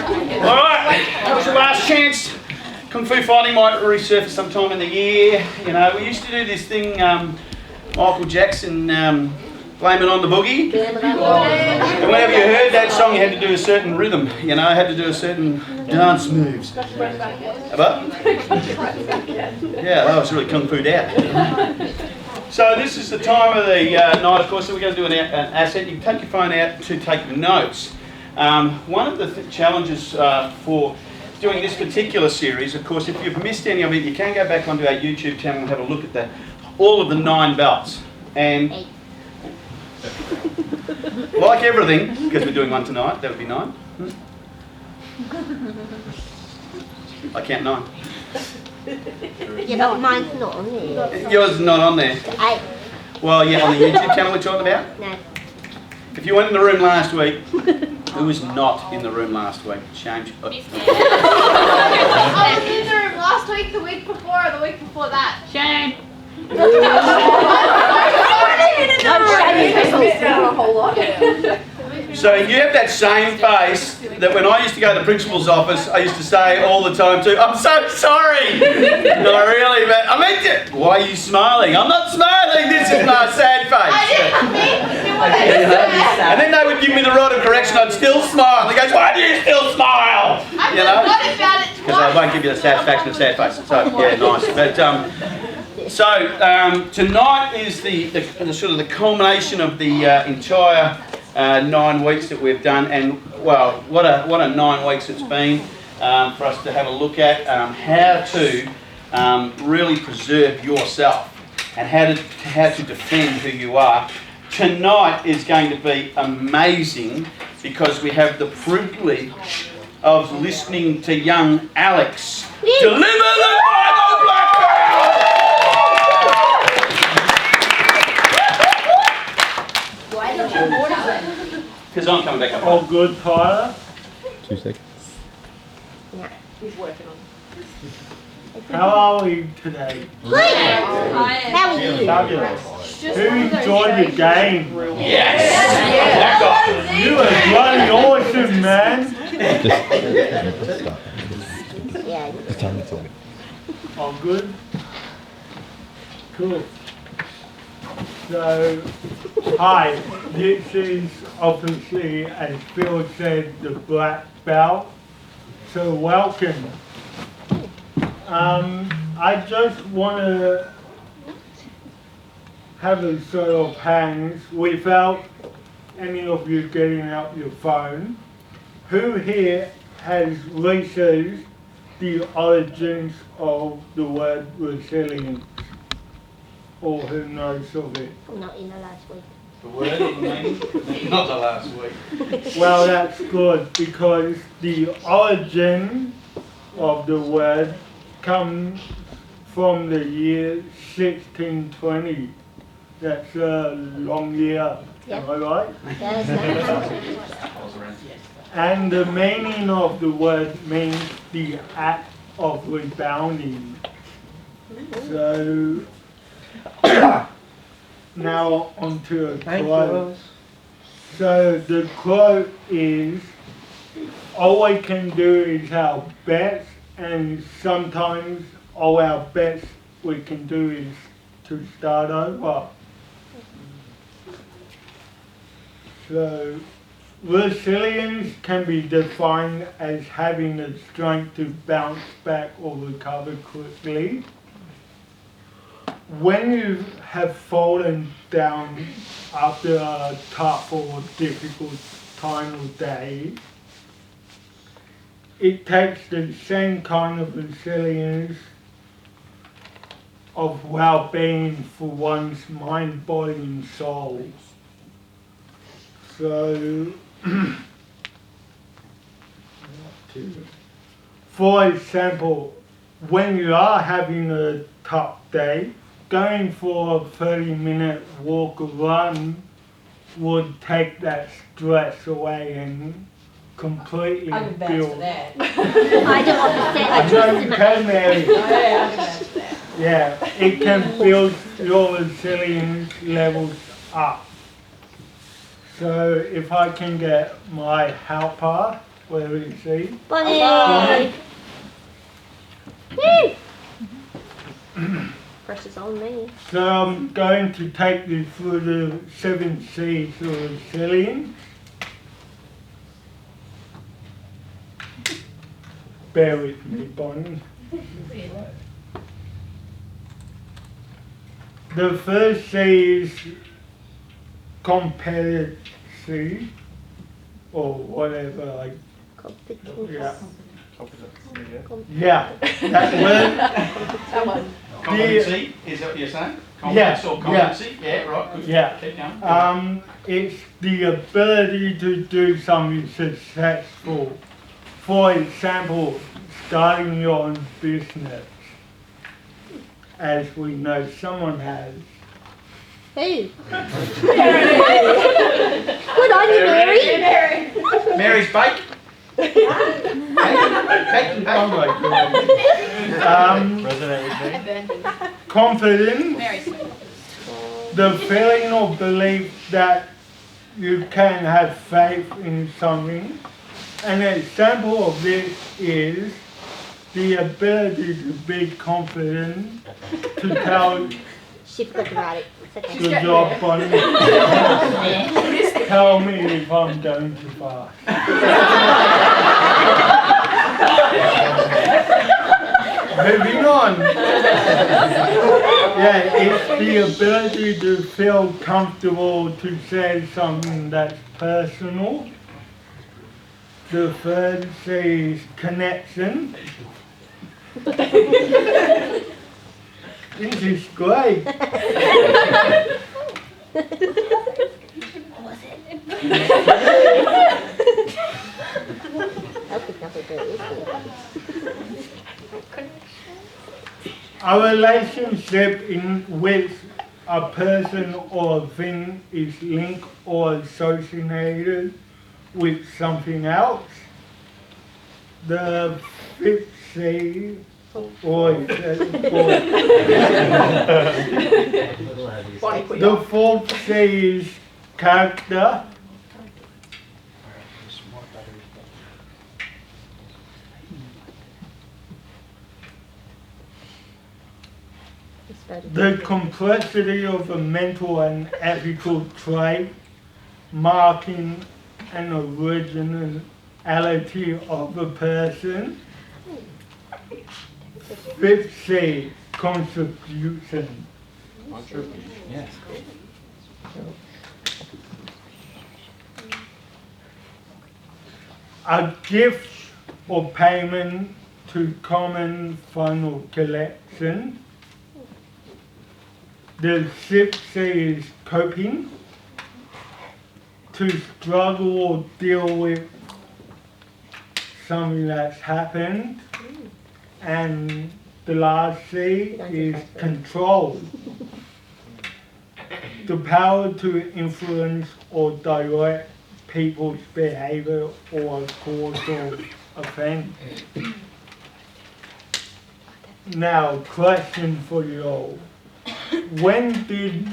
Alright, that was your last chance. Kung Fu Fighting might resurface sometime in the year. You know, we used to do this thing, Michael Jackson, Blame It On The Boogie. And whenever you heard that song, you had to do a certain rhythm, you know, had to do a certain dance moves. But, yeah, that was really Kung Fu'd out. So this is the time of the night, of course, so we're going to do an asset. You can take your phone out to take notes. One of the challenges for doing this particular series, of course, if you've missed any of it, you can go back onto our YouTube channel and have a look at all of the 9 belts. And like everything, because we're doing one tonight, that would be 9. I count 9. Yeah, but mine's not on there. Yours is not on there. 8. Well, yeah, on the YouTube channel we're talking about? No. If you went in the room last week, who was not in the room last week? Shame. I was in the room last week, the week before, or the week before that. Shame. So you have that same face that when I used to go to the principal's office, I used to say all the time too, I'm so sorry! No, really, but I meant it. Why are you smiling? I'm not smiling, this is my sad face. And then they would give me the rod of correction, I'd still smile. He goes, why do you still smile? I forgot about it twice. Because I won't give you the satisfaction of sad face. So, yeah, nice. But, tonight is the sort of the culmination of the entire 9 weeks that we've done, and well, what a 9 weeks it's been for us to have a look at how to really preserve yourself and how to defend who you are. Tonight is going to be amazing because we have the privilege of listening to young Alex deliver the final black belt. Because I'm coming back up. All good, Tyler? 2 seconds. Yeah. He's working on it. How are we today? How are you? Fabulous. Who enjoyed the game? Yes! You are bloody awesome, man. Yeah. Just tell me to me. All good? Cool. So, hi, this is obviously, as Phil said, the black belt. So welcome. I just want to have a sort of hands without any of you getting out your phone. Who here has researched the origins of the word resilience? Or who knows of it? Not in the last week. The word it means? Not the last week. Well, that's good because the origin of the word comes from the year 1620. That's a long year, Yep. am I right? Yes. And the meaning of the word means the act of rebounding. So, now onto a quote. So the quote is, all we can do is our best, and sometimes all our best we can do is to start over. So resilience can be defined as having the strength to bounce back or recover quickly. When you have fallen down after a tough or difficult time or day, it takes the same kind of resilience of well-being for one's mind, body and soul. So, for example, when you are having a tough day, going for a 30-minute walk or run would take that stress away and completely build. I don't understand. I know you can, Mary. Yeah, it can build your resilience levels up. So if I can get my helper, Where is he? Bonnie! Woo! Pressure's on me. So I'm going to take you through the 7 C's of resilience. Bear with me, Bonnie. The first C is competency, or whatever. Yeah. Yeah, that word. That one. Competency, is that what you're saying? Yeah, Competence or competency? Yeah, right. Good. Yeah. Keep going. It's the ability to do something successful. For example, starting your own business. As we know, someone has. Who? Good on you, Mary. Mary's bake. Cake and Oh bake. my God. Confidence. Very sweet. The feeling or belief that you can have faith in something. An example of this is the ability to be confident to tell She forgot about it. It's okay. the job Bonnie. Tell me if I'm going too fast. Moving on. Yeah, it's the ability to feel comfortable to say something that's personal. The third C is connection. This is great. A relationship in which a person or a thing is linked or associated with something else. The fifth C, the fourth C is character. The complexity of a mental and ethical trait, marking an originality of a person. Fifth C, contribution. Yes. A gift or payment to common fund or collection. The sixth C is coping. To struggle or deal with something that's happened. And the last C is control. The power to influence or direct people's behavior or cause of offense. Now, question for you all. When did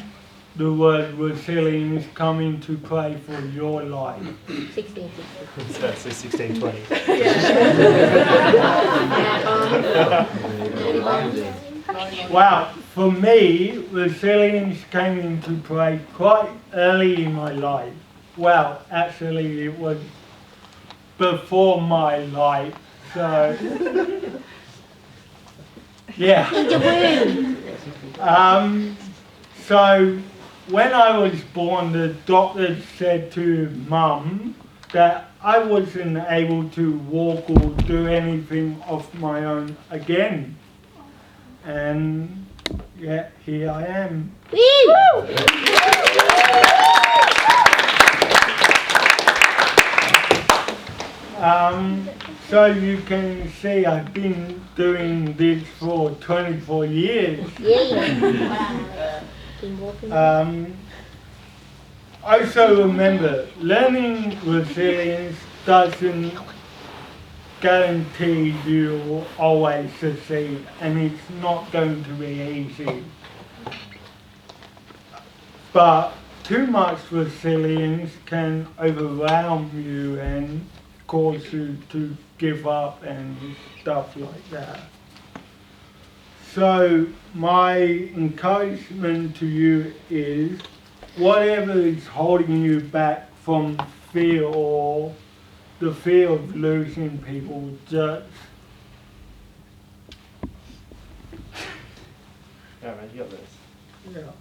the word resilience come into play for your life? 1660. So that's 1620. Wow, for me, resilience came into play quite early in my life. Well, actually, it was before my life, so yeah. In your womb. So when I was born, the doctor said to Mum that I wasn't able to walk or do anything of my own again. And yeah, here I am. Woo! So you can see I've been doing this for 24 years. Yeah. Been walking. Also remember, learning resilience doesn't guarantee you will always succeed, and it's not going to be easy. But too much resilience can overwhelm you and cause you to give up and stuff like that. So my encouragement to you is whatever is holding you back from fear or the fear of losing people, just Yeah, man, you got this. yeah.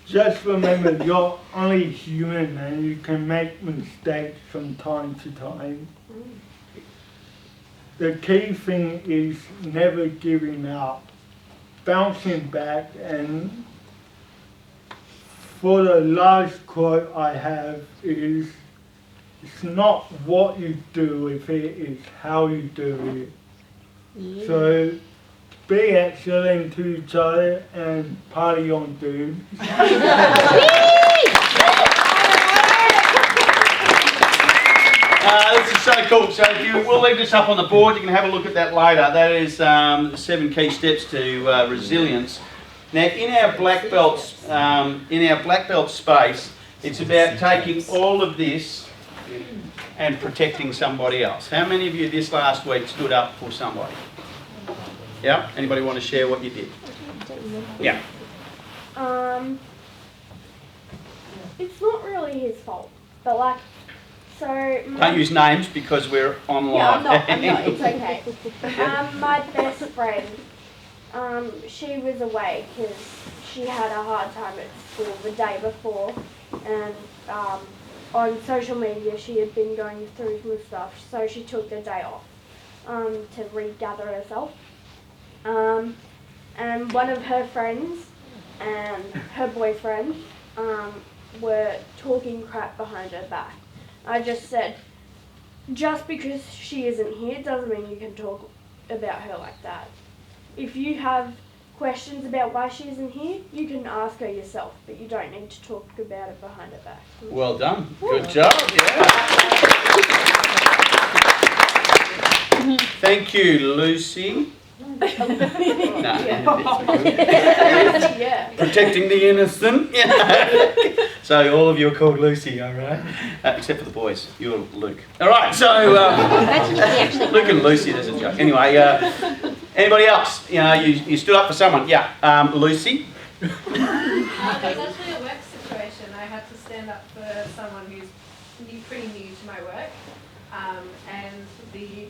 Just remember you're only human and you can make mistakes from time to time. The key thing is never giving up, bouncing back, and for the last quote I have is, it's not what you do with it, it's how you do it. So be excellent to each other and party on, dude. This is so cool. So we'll leave this up on the board. You can have a look at that later. That is the 7 key steps to resilience. Now, in our black belts, space, it's about taking all of this and protecting somebody else. How many of you this last week stood up for somebody? Yeah. Anybody want to share what you did? Yeah. It's not really his fault, but like, so. Don't use names because we're online. Yeah, I'm not, it's okay. My best friend, she was away because she had a hard time at school the day before, and on social media she had been going through some stuff, so she took the day off to regather herself. And one of her friends and her boyfriend were talking crap behind her back. I just said, just because she isn't here doesn't mean you can talk about her like that. If you have questions about why she isn't here, you can ask her yourself, but you don't need to talk about it behind her back. Well done. Good job. Yeah. Thank you, Lucy. No. Yeah. Protecting the innocent. Yeah. So all of you are called Lucy, all right? Except for the boys. You're Luke. All right. So Luke and Lucy. There's a joke. Anyway, anybody else? You know, you stood up for someone. Yeah. Lucy. It's actually a work situation. I had to stand up for someone who's pretty new to my work, and the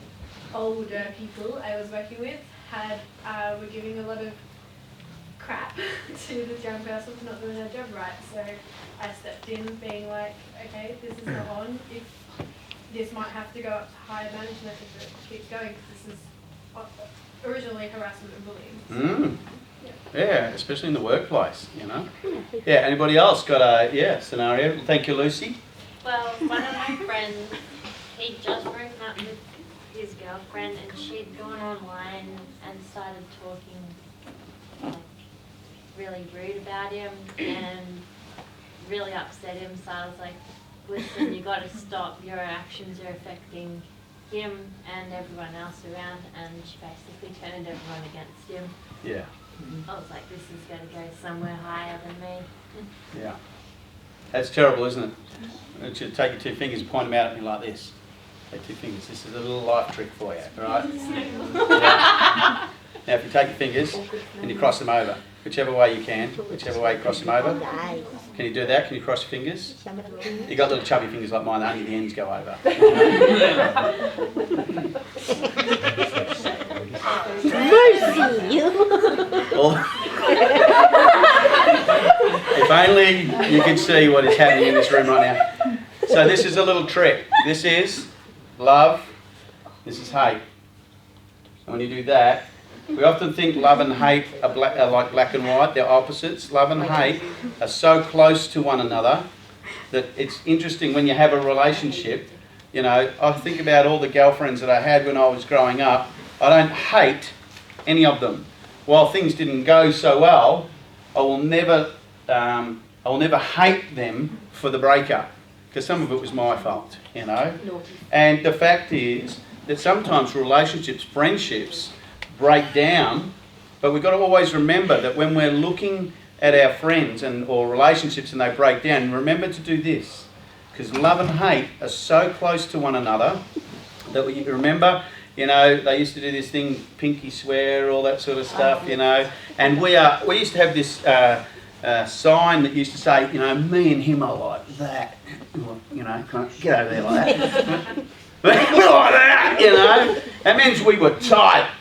older people I was working with were giving a lot of crap to this young person for not doing their job right. So I stepped in, being like, okay, this is not on. If this might have to go up to higher management if it keeps going, because this is originally harassment and bullying. Yeah, especially in the workplace, you know. Yeah. Anybody else got a scenario? Thank you, Lucy. Well, one of my friends, he'd just broken up with his girlfriend, and she'd gone online and started talking like really rude about him and really upset him. So I was like, listen, you got to stop. Your actions are affecting him and everyone else around. And she basically turned everyone against him. Yeah. I was like, this is going to go somewhere higher than me. Yeah. That's terrible, isn't it? You should take your 2 fingers and point them out at me like this. Take 2 fingers. This is a little life trick for you, all right? Yeah. Now, if you take your fingers and you cross them over, whichever way you can, whichever way you cross them over. Can you do that? Can you cross your fingers? You got little chubby fingers like mine, only the ends go over. Mercy! If only you could see what is happening in this room right now. So this is a little trick. This is love. This is hate. And when you do that, we often think love and hate are like black and white. They're opposites. Love and hate are so close to one another that it's interesting when you have a relationship. You know, I think about all the girlfriends that I had when I was growing up. I don't hate any of them. While things didn't go so well, I will never hate them for the breakup, because some of it was my fault, you know. And the fact is that sometimes relationships, friendships, break down, but we've got to always remember that when we're looking at our friends or relationships and they break down, remember to do this, because love and hate are so close to one another that you remember, you know, they used to do this thing, pinky swear, all that sort of stuff, you know. And we used to have this sign that used to say, you know, me and him are like that. You know, kind of, get over there like that. We're like that, you know. That means we were tight,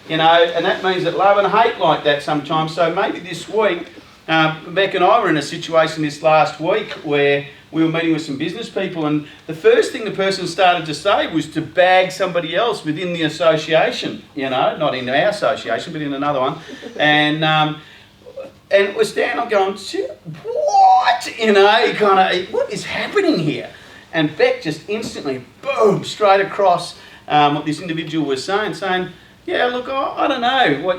you know, and that means that love and hate like that sometimes. So maybe this week, Beck and I were in a situation this last week where we were meeting with some business people, and the first thing the person started to say was to bag somebody else within the association, you know, not in our association, but in another one. And we're standing up going, what? You know, kind of, what is happening here? And Beck just instantly, boom, straight across what this individual was saying, yeah, look, I don't know,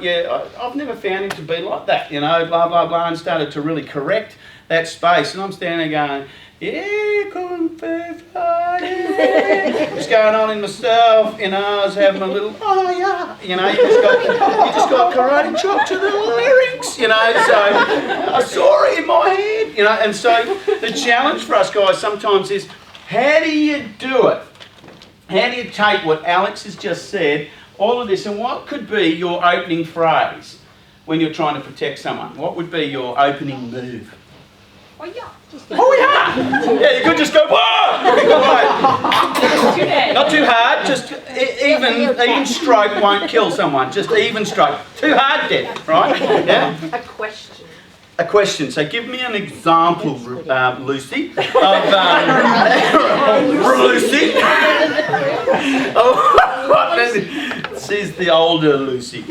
I've never found him to be like that, you know, blah, blah, blah, and started to really correct that space. And I'm standing there going, yeah, Kung Fu Friday. What's going on in myself, you know, I was having a little, oh yeah, you know, you just got karate chop to the lyrics, you know, so I saw it in my head, you know, and so the challenge for us guys sometimes is, how do you do it? How do you take what Alex has just said, all of this, and what could be your opening phrase when you're trying to protect someone? What would be your opening move? Oh yeah. Oh yeah! Yeah, you could just go, whoa! Not too hard, just even stroke won't kill someone, just even stroke. Too hard, death, right? Yeah? A question. A question. So give me an example, Lucy, of Lucy. She's the older Lucy.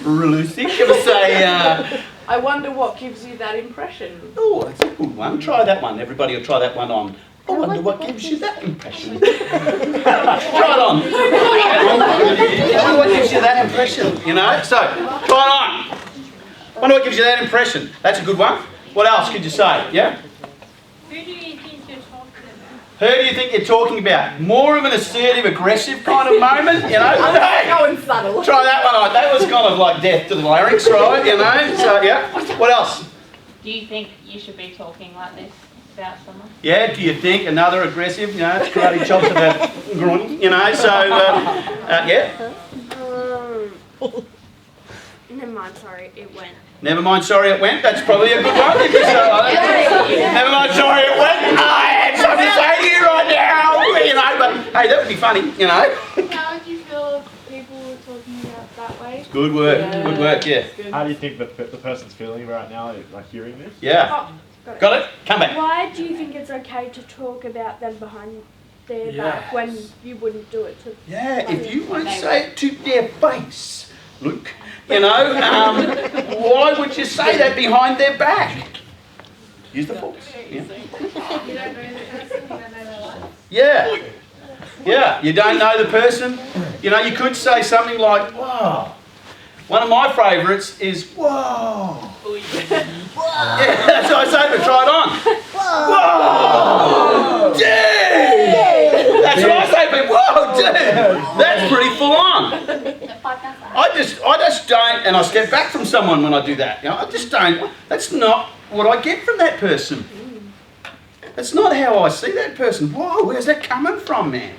Lucy, give us a. I wonder what gives you that impression. Oh, that's a good one. Try that one. Everybody will try that one on. I wonder what gives you that impression. Try it on. I wonder what gives you that impression, you know? So, try it on. I wonder what gives you that impression. That's a good one. What else could you say? Yeah? Who do you think you're talking about? Who do you think you're talking about? More of an assertive, aggressive kind of moment, you know? Hey, Going subtle. try that one on. That was kind of like death to the larynx, right? You know? So, yeah. What else? Do you think you should be talking like this about someone? Yeah, do you think another aggressive, you know, it's karate chops to the groin, you know, so, yeah. Never mind, sorry, it went. Never mind, sorry it went, that's probably a good one. Never mind, sorry it went, I had something to say to you right now, you know, but hey, that would be funny, you know. How would you feel if people were talking about that way? Good work, yeah. How do you think the person's feeling right now, like hearing this? Yeah. Got it? Come back. Why do you think it's okay to talk about them behind their back when you wouldn't do it to Yeah, if you won't say it to their face, Luke, you know, why would you say that behind their back? Use the force. Yeah. You don't know the person, you don't know their life. Yeah. Yeah, you don't know the person. You know, you could say something like, whoa. One of my favourites is, whoa. Yeah, that's what I say, but try it on. Whoa. Dude. That's what I say, but whoa, dude. That's pretty full on. I just don't, and I step back from someone when I do that. You know, I just don't, that's not what I get from that person. That's not how I see that person. Whoa, where's that coming from, man?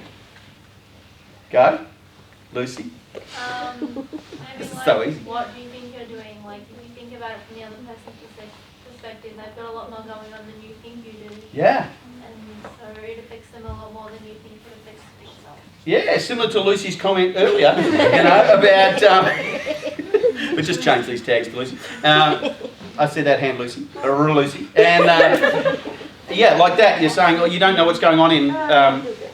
Go, Lucy. Maybe This is like, so easy. what do you think you're doing? Like, if you think about it from the other person's perspective, they've got a lot more going on than you think you do. Yeah. And so it affects them a lot more than you think it affects yourself. Yeah, similar to Lucy's comment earlier, you know, about, we just changed these tags to Lucy. I said that hand, Lucy, or Lucy. And yeah, like that, you're saying, well, you don't know what's going on in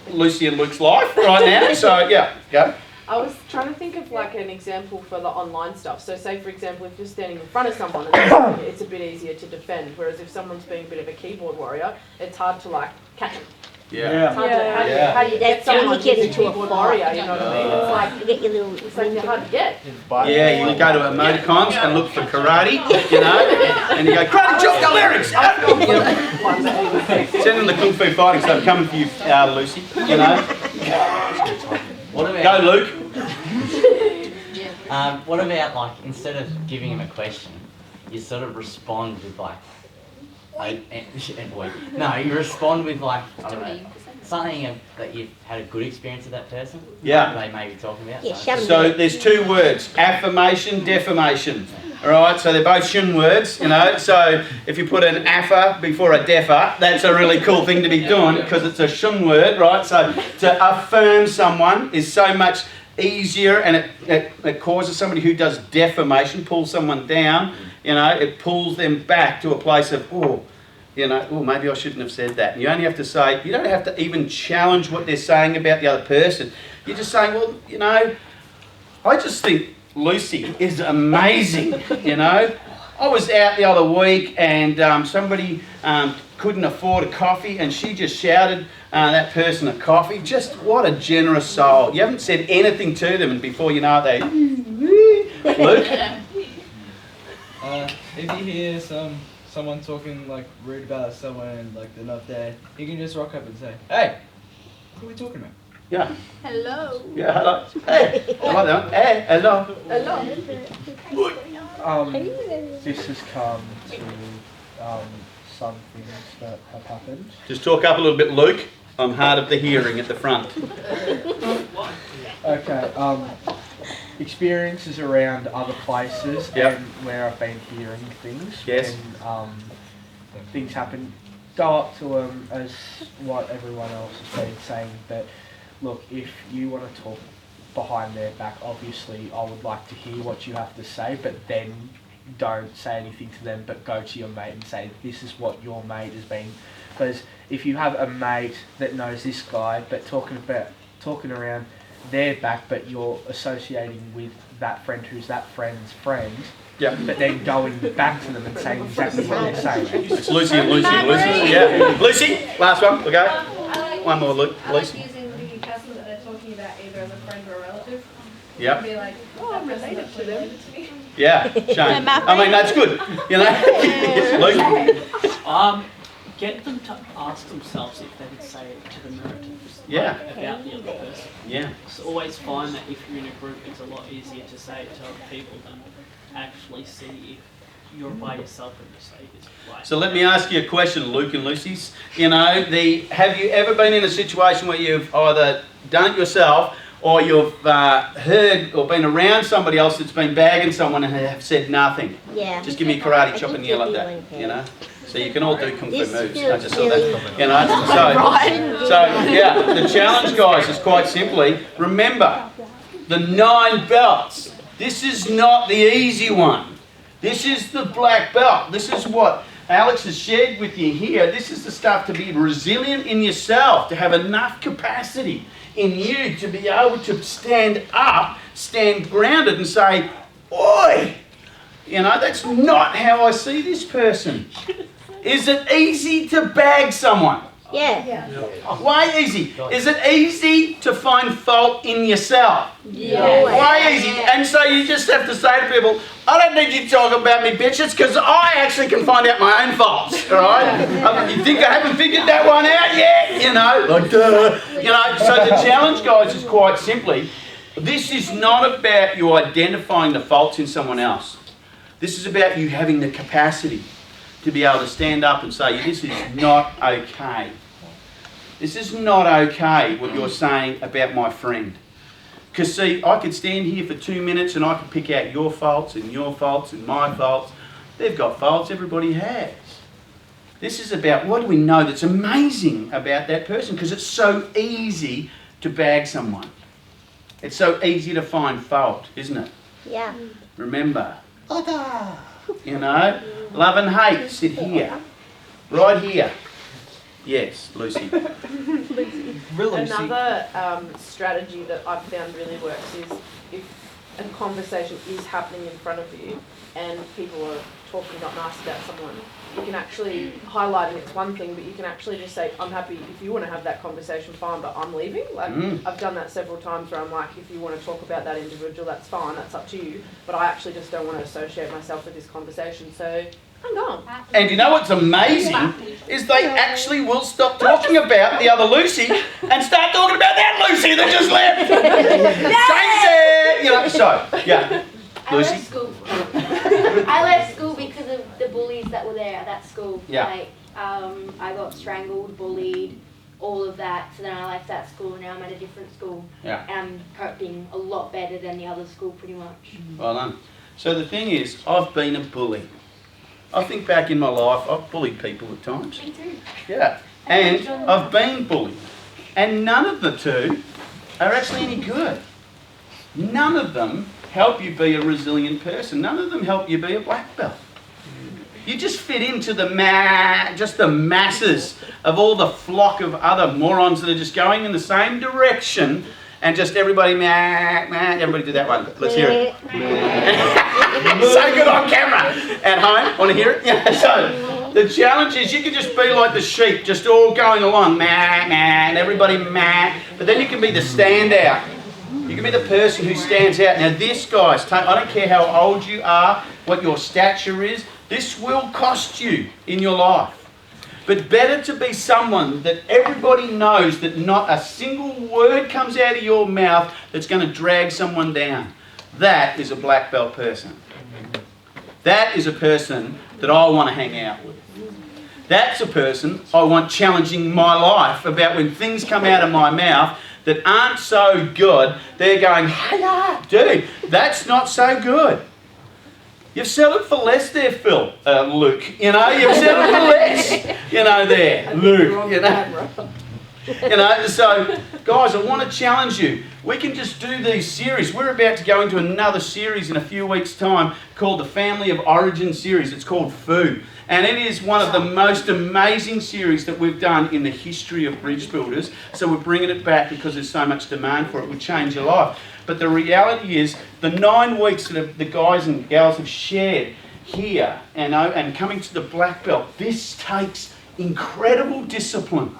Lucy and Luke's life right now, so yeah, go. I was trying to think of like an example for the online stuff. So say for example, if you're standing in front of someone, it's a bit easier to defend. Whereas if someone's being a bit of a keyboard warrior, it's hard to like catch them. Yeah. It's hard to, Yeah. how do you get That's when someone you get who's a into a keyboard fight. warrior, you know what I mean? It's like, You get your little. it's like they're hard to get. Yeah, you go to emoticons and look for karate, you know, and you go, karate chop the lyrics! Send them the Kung Fu Fighting, so I'm coming for you, Lucy, you know. What about, Go, Luke. what about like, instead of giving him a question, you sort of respond with like, And boy. No, you respond with like, I don't know, something that you've had a good experience with that person. Yeah. They may be talking about. Yeah, so- shove So there's two words, affirmation, defamation. All right, so they're both shun words, you know. So if you put an affa before a defa, that's a really cool thing to be doing because it's a shun word, right? So to affirm someone is so much easier, and it causes somebody who does defamation, pulls someone down, you know, it pulls them back to a place of, oh, you know, oh, maybe I shouldn't have said that. And you only have to say, you don't have to even challenge what they're saying about the other person. You're just saying, well, you know, I just think Lucy is amazing, you know. I was out the other week and somebody couldn't afford a coffee and she just shouted that person a coffee. Just what a generous soul. You haven't said anything to them and before you know it, they... Luke? If you hear someone talking like rude about someone, like they're not there, you can just rock up and say, "Hey, who are we talking about?" Yeah. Hello. Yeah, hello. Hey, I like that one. Hey, hello. This has come to some things that have happened. Just talk up a little bit, Luke. I'm hard of the hearing at the front. Okay. Experiences around other places Yep. and where I've been hearing things. Yes. When things happen, go up to them as what everyone else has been saying. But look, if you want to talk behind their back, obviously I would like to hear what you have to say, but then don't say anything to them, but go to your mate and say, this is what your mate has been. Because if you have a mate that knows this guy, but talking around their back, but you're associating with that friend who's that friend's friend, Yeah. but then going back to them and saying exactly what they're saying. It's Lucy and Lucy and Lucy. Yeah. Lucy, last one. We'll go. One more, Luke. I like Lucy. using the person that they're talking about either as a friend or a relative. Yep. Be like, oh, I'm related to them. Yeah, Shane. I mean, that's good. You know? Luke? Get them to ask themselves if they would say it to the narratives Yeah. about the other person. Yeah. So always find that if you're in a group, it's a lot easier to say it to other people than actually see if you're by yourself and you say this. Like, So let me ask you a question, Luke and Lucy's. You know, have you ever been in a situation where you've either done it yourself or you've heard or been around somebody else that's been bagging someone and have said nothing? Yeah. Just give me a karate chop and yell at that, you know? So you can all do kung fu moves. I just saw that, you know. So yeah, the challenge, guys, is quite simply, remember, the 9 belts. This is not the easy one. This is the black belt. This is what Alex has shared with you here. This is the stuff to be resilient in yourself, to have enough capacity in you to be able to stand up, stand grounded and say, oi, you know, that's not how I see this person. Is it easy to bag someone? Yeah. Way easy. Is it easy to find fault in yourself? Yeah. Way easy. And so you just have to say to people, I don't need you to talk about me bitches because I actually can find out my own faults, all right? You think I haven't figured that one out yet? You know, like, duh. You know, so the challenge, guys, is quite simply, this is not about you identifying the faults in someone else. This is about you having the capacity to be able to stand up and say, this is not okay. This is not okay what you're saying about my friend. Because see, I could stand here for 2 minutes and I could pick out your faults and my faults. They've got faults, everybody has. This is about what do we know that's amazing about that person, because it's so easy to bag someone. It's so easy to find fault, isn't it? Yeah. Remember, you know, love and hate sit here, right here. Yes, Lucy. Another strategy that I've found really works is if a conversation is happening in front of you and people are talking not nice about someone, you can actually highlight it. It's one thing, but you can actually just say, I'm happy if you want to have that conversation, fine, but I'm leaving. Like, I've done that several times where I'm like, if you want to talk about that individual, that's fine, that's up to you, but I actually just don't want to associate myself with this conversation, so I'm gone. And you know what's amazing is they actually will stop talking about the other Lucy and start talking about that Lucy that just left. Change it! You know, so, yeah. I Lucy? left school. I left school because of the bullies kids that were there at that school. Yeah. Like, I got strangled, bullied, all of that. So then I left that school and now I'm at a different school. Yeah. And I'm coping a lot better than the other school pretty much. Well done. So the thing is, I've been a bully. I think back in my life, I've bullied people at times. Me too. Yeah. And I've been bullied. And none of the two are actually any good. None of them help you be a resilient person. None of them help you be a black belt. You just fit into the just the masses of all the flock of other morons that are just going in the same direction, and just everybody everybody do that one. Let's hear it. So good on camera. At home, want to hear it? Yeah. So the challenge is you can just be like the sheep, just all going along, and everybody but then you can be the standout. You can be the person who stands out. Now this, guys, I don't care how old you are, what your stature is, this will cost you in your life. But better to be someone that everybody knows that not a single word comes out of your mouth that's going to drag someone down. That is a black belt person. That is a person that I want to hang out with. That's a person I want challenging my life about when things come out of my mouth that aren't so good. They're going, hey, dude, that's not so good. You've settled for less there, Phil, Luke. You know, you've settled for less. You know, there, Luke. You know. You know, so guys, I want to challenge you. We can just do these series. We're about to go into another series in a few weeks' time called the Family of Origin series. It's called Food. And it is one of the most amazing series that we've done in the history of Bridge Builders. So we're bringing it back because there's so much demand for it. It will change your life. But the reality is, the 9 weeks that the guys and gals have shared here and coming to the black belt, this takes incredible discipline.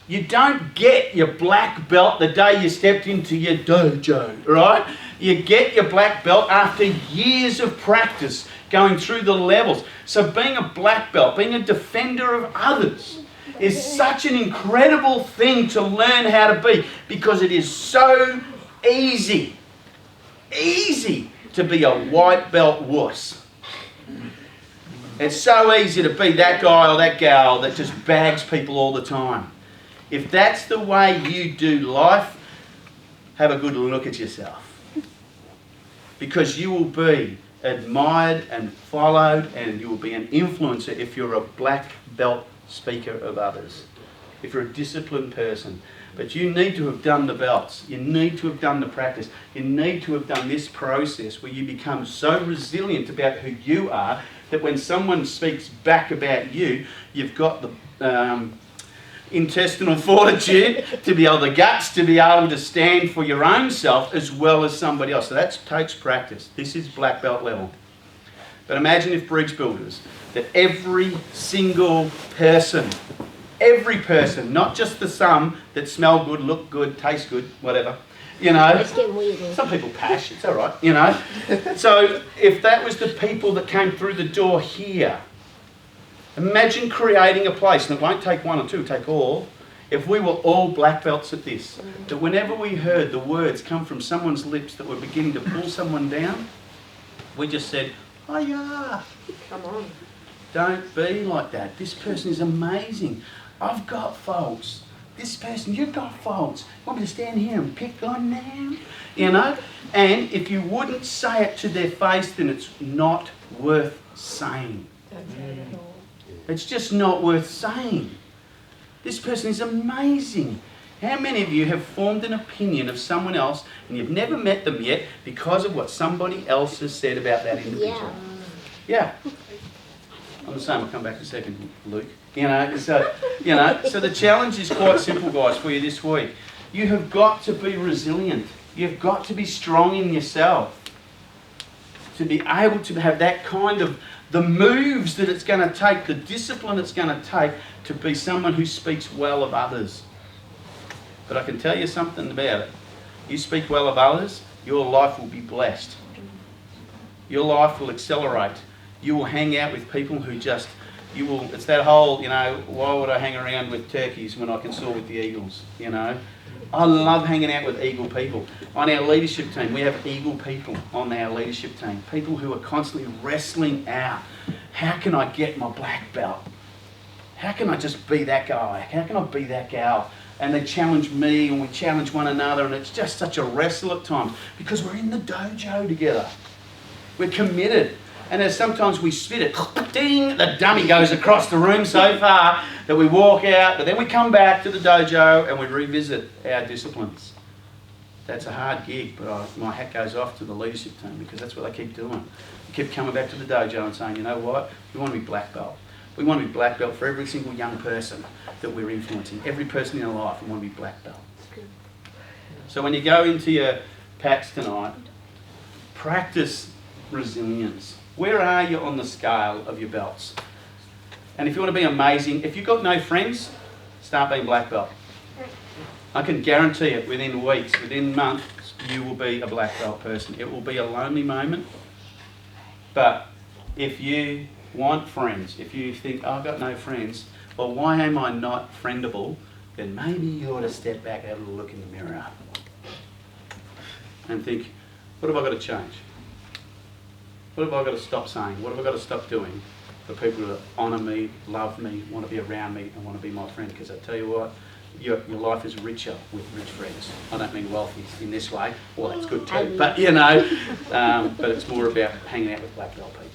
You don't get your black belt the day you stepped into your dojo, right? You get your black belt after years of practice going through the levels. So being a black belt, being a defender of others, is such an incredible thing to learn how to be, because it is so easy to be a white belt wuss. It's so easy to be that guy or that gal that just bags people all the time. If that's the way you do life, have a good look at yourself. Because you will be admired and followed, and you will be an influencer if you're a black belt speaker of others. If you're a disciplined person. But you need to have done the belts. You need to have done the practice. You need to have done this process where you become so resilient about who you are that when someone speaks back about you, you've got the intestinal fortitude to be able, the guts to be able to stand for your own self as well as somebody else. So that takes practice. This is black belt level. But imagine if Bridge Builders, that every single person, not just the some that smell good, look good, taste good, whatever, you know. It's getting weird. Some people pash, it's all right, you know. So if that was the people that came through the door here, imagine creating a place, and it won't take one or two, take all. If we were all black belts at this, that whenever we heard the words come from someone's lips that were beginning to pull someone down, we just said, oh yeah, Come on. don't be like that. This person is amazing. I've got faults. This person, you've got faults. You want me to stand here and pick on them? You know? And if you wouldn't say it to their face, then it's not worth saying. It's just not worth saying. This person is amazing. How many of you have formed an opinion of someone else and you've never met them yet because of what somebody else has said about that individual? Yeah. I'm the same. I'll come back in a second, Luke. So the challenge is quite simple, guys, for you this week. You have got to be resilient. You've got to be strong in yourself to be able to have that kind of the moves that it's going to take, the discipline it's going to take to be someone who speaks well of others. But I can tell you something about it. You speak well of others, your life will be blessed. Your life will accelerate. You will hang out with people who just, it's that whole, why would I hang around with turkeys when I can soar with the eagles, I love hanging out with eagle people. On our leadership team, we have eagle people on our leadership team. People who are constantly wrestling out, how can I get my black belt? How can I just be that guy? How can I be that gal? And they challenge me and we challenge one another, and it's just such a wrestle at times because we're in the dojo together. We're committed. And as sometimes we spit it, ding, the dummy goes across the room so far that we walk out, but then we come back to the dojo and we revisit our disciplines. That's a hard gig, but my hat goes off to the leadership team because that's what they keep doing. They keep coming back to the dojo and saying, you know what, we want to be black belt. We want to be black belt for every single young person that we're influencing. Every person in our life, we want to be black belt. So when you go into your packs tonight, practice resilience. Where are you on the scale of your belts? And if you want to be amazing, if you've got no friends, start being black belt. I can guarantee it, within weeks, within months, you will be a black belt person. It will be a lonely moment. But if you want friends, if you think, oh, I've got no friends, well, why am I not friendable? Then maybe you ought to step back, have a little look in the mirror and think, what have I got to change? What have I got to stop saying? What have I got to stop doing for people to honour me, love me, want to be around me and want to be my friend? Because I tell you what, your life is richer with rich friends. I don't mean wealthy in this way, well that's good too, but you know, but it's more about hanging out with black belt people.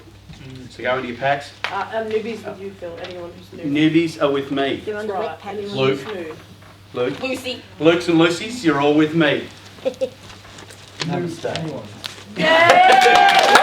So go into your packs. Newbies with you, Phil, anyone who's new. Newbies are with me. That's right, anyone Luke. who's new. Luke. Lucy. Luke's and Lucy's, you're all with me. Namaste. Yay!